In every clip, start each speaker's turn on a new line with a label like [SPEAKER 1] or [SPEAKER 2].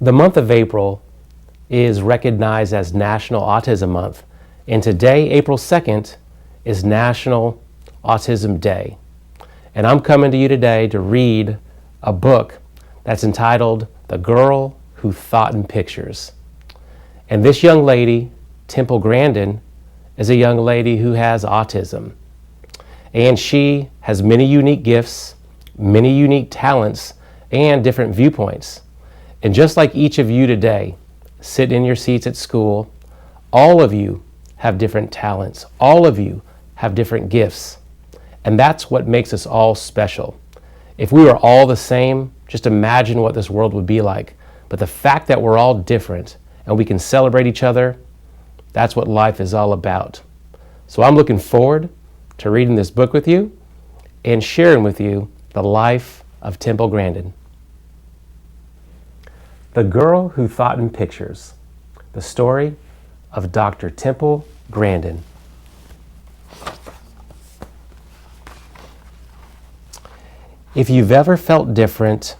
[SPEAKER 1] The month of April is recognized as National Autism Month, and today, April 2nd, is National Autism Day. And I'm coming to you today to read a book that's entitled The Girl Who Thought in Pictures. And this young lady, Temple Grandin, is a young lady who has autism. And she has many unique gifts, many unique talents, and different viewpoints. And just like each of you today, sitting in your seats at school, all of you have different talents. All of you have different gifts. And that's what makes us all special. If we were all the same, just imagine what this world would be like. But the fact that we're all different and we can celebrate each other, that's what life is all about. So I'm looking forward to reading this book with you and sharing with you the life of Temple Grandin. The Girl Who Thought in Pictures, the story of Dr. Temple Grandin. If you've ever felt different,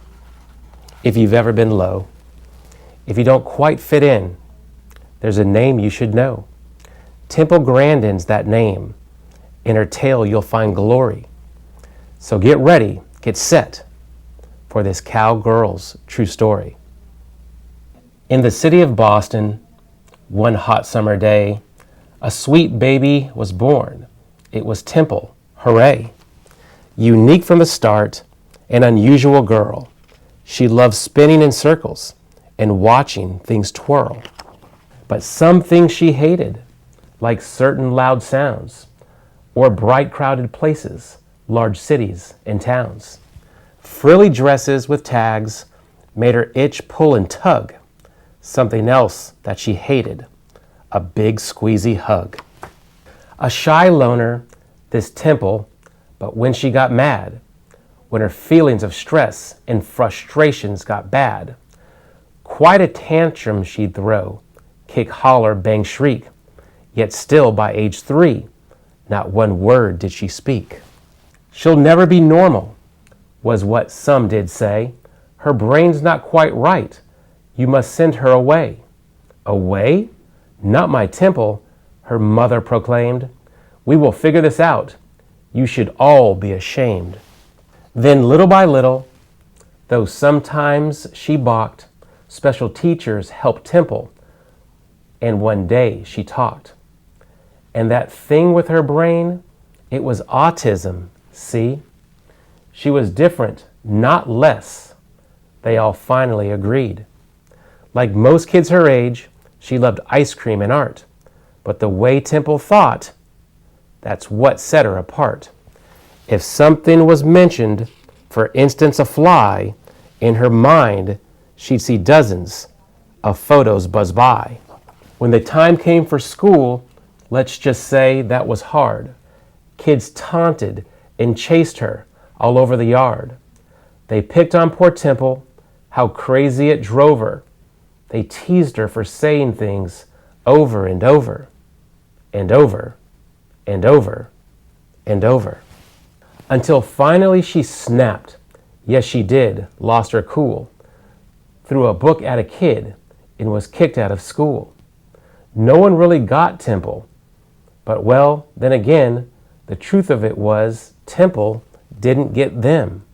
[SPEAKER 1] if you've ever been low, if you don't quite fit in, there's a name you should know. Temple Grandin's that name. In her tale you'll find glory. So get ready, get set for this cowgirl's true story. In the city of Boston, one hot summer day, a sweet baby was born. It was Temple, hooray! Unique from the start, an unusual girl. She loved spinning in circles and watching things twirl. But some things she hated, like certain loud sounds, or bright crowded places, large cities and towns. Frilly dresses with tags made her itch, pull, and tug. Something else that she hated, a big squeezy hug. A shy loner, this Temple, but when she got mad, when her feelings of stress and frustrations got bad, quite a tantrum she'd throw, kick, holler, bang, shriek, yet still by age 3, not one word did she speak. She'll never be normal, was what some did say. Her brain's not quite right. You must send her away. Away? Not my Temple, her mother proclaimed. We will figure this out. You should all be ashamed. Then little by little, though sometimes she balked, special teachers helped Temple, and one day she talked. And that thing with her brain, it was autism, see? She was different, not less. They all finally agreed. Like most kids her age, she loved ice cream and art. But the way Temple thought, that's what set her apart. If something was mentioned, for instance a fly, in her mind she'd see dozens of photos buzz by. When the time came for school, let's just say that was hard. Kids taunted and chased her all over the yard. They picked on poor Temple, how crazy it drove her. They teased her for saying things over and over and over and over and over. Until finally she snapped. Yes, she did, lost her cool. Threw a book at a kid and was kicked out of school. No one really got Temple. But well, then again, the truth of it was Temple didn't get them.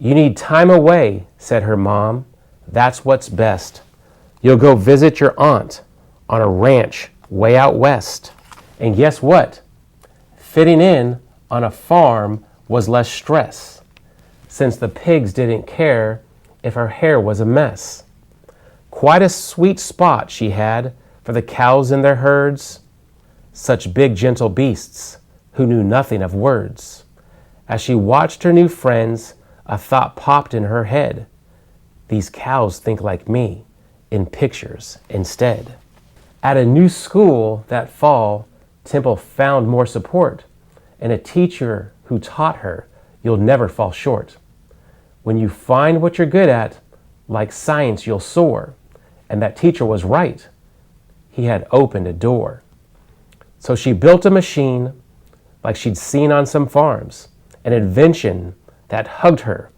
[SPEAKER 1] You need time away, said her mom. That's what's best. You'll go visit your aunt on a ranch way out west. And guess what? Fitting in on a farm was less stress, since the pigs didn't care if her hair was a mess. Quite a sweet spot she had for the cows in their herds, such big gentle beasts who knew nothing of words. As she watched her new friends, a thought popped in her head. These cows think like me, in pictures instead. At a new school that fall, Temple found more support and a teacher who taught her you'll never fall short. When you find what you're good at, like science, you'll soar. And that teacher was right. He had opened a door. So she built a machine like she'd seen on some farms, an invention that hugged her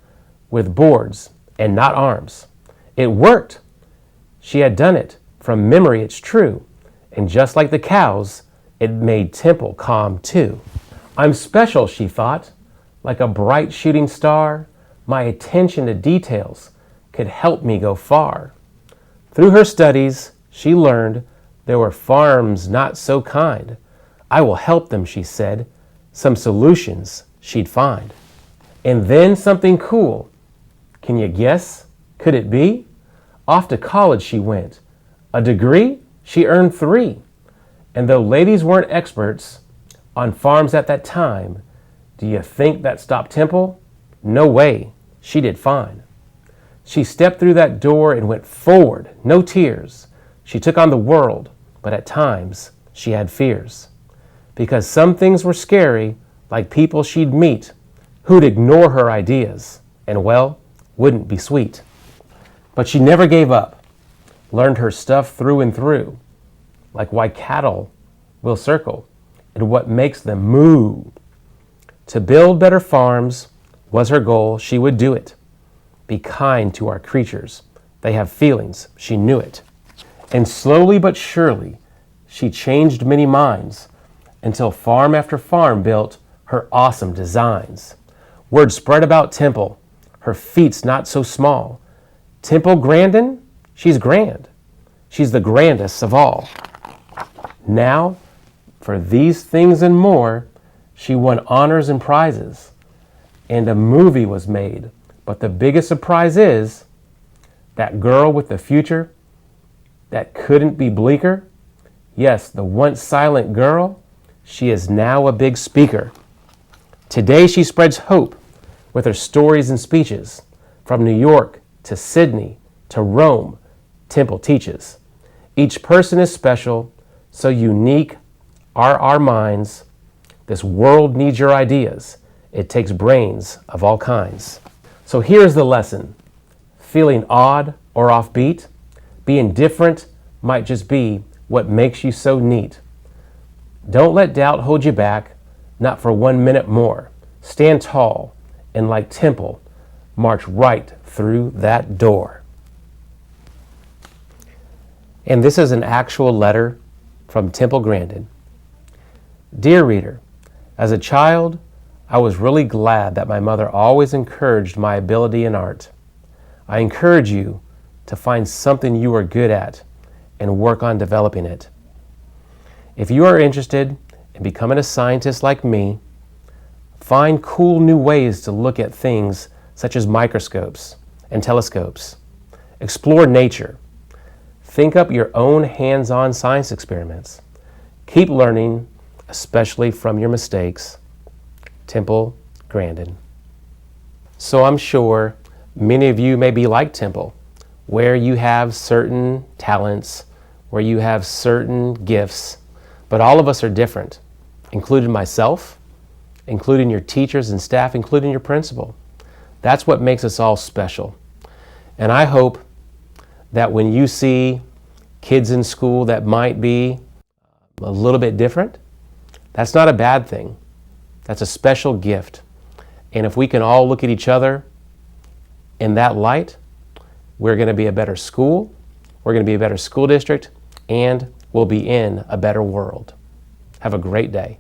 [SPEAKER 1] with boards and not arms. It worked. She had done it. From memory, it's true. And just like the cows, it made Temple calm too. I'm special, she thought. Like a bright shooting star, my attention to details could help me go far. Through her studies, she learned there were farms not so kind. I will help them, she said. Some solutions she'd find. And then something cool. Can you guess? Could it be? Off to college she went. A degree? She earned 3. And though ladies weren't experts on farms at that time, do you think that stopped Temple? No way. She did fine. She stepped through that door and went forward, no tears. She took on the world, but at times she had fears. Because some things were scary, like people she'd meet who'd ignore her ideas and, well, wouldn't be sweet. But she never gave up, learned her stuff through and through, like why cattle will circle and what makes them moo. To build better farms was her goal. She would do it. Be kind to our creatures. They have feelings. She knew it. And slowly but surely, she changed many minds until farm after farm built her awesome designs. Word spread about Temple. Her feat's not so small. Temple Grandin, she's grand. She's the grandest of all. Now, for these things and more, she won honors and prizes. And a movie was made. But the biggest surprise is that girl with the future that couldn't be bleaker. Yes, the once silent girl, she is now a big speaker. Today she spreads hope with her stories and speeches. From New York to Sydney to Rome, Temple teaches. Each person is special, so unique are our minds. This world needs your ideas. It takes brains of all kinds. So here's the lesson. Feeling odd or offbeat, being different might just be what makes you so neat. Don't let doubt hold you back, not for 1 minute more. Stand tall and like Temple, march right through that door. And this is an actual letter from Temple Grandin. Dear reader, as a child, I was really glad that my mother always encouraged my ability in art. I encourage you to find something you are good at and work on developing it. If you are interested in becoming a scientist like me, find cool new ways to look at things such as microscopes and telescopes. Explore nature. Think up your own hands-on science experiments. Keep learning, especially from your mistakes. Temple Grandin. So I'm sure many of you may be like Temple, where you have certain talents, where you have certain gifts, but all of us are different, including myself, including your teachers and staff, including your principal. That's what makes us all special. And I hope that when you see kids in school that might be a little bit different, that's not a bad thing. That's a special gift. And if we can all look at each other in that light, we're going to be a better school, we're going to be a better school district, and we'll be in a better world. Have a great day.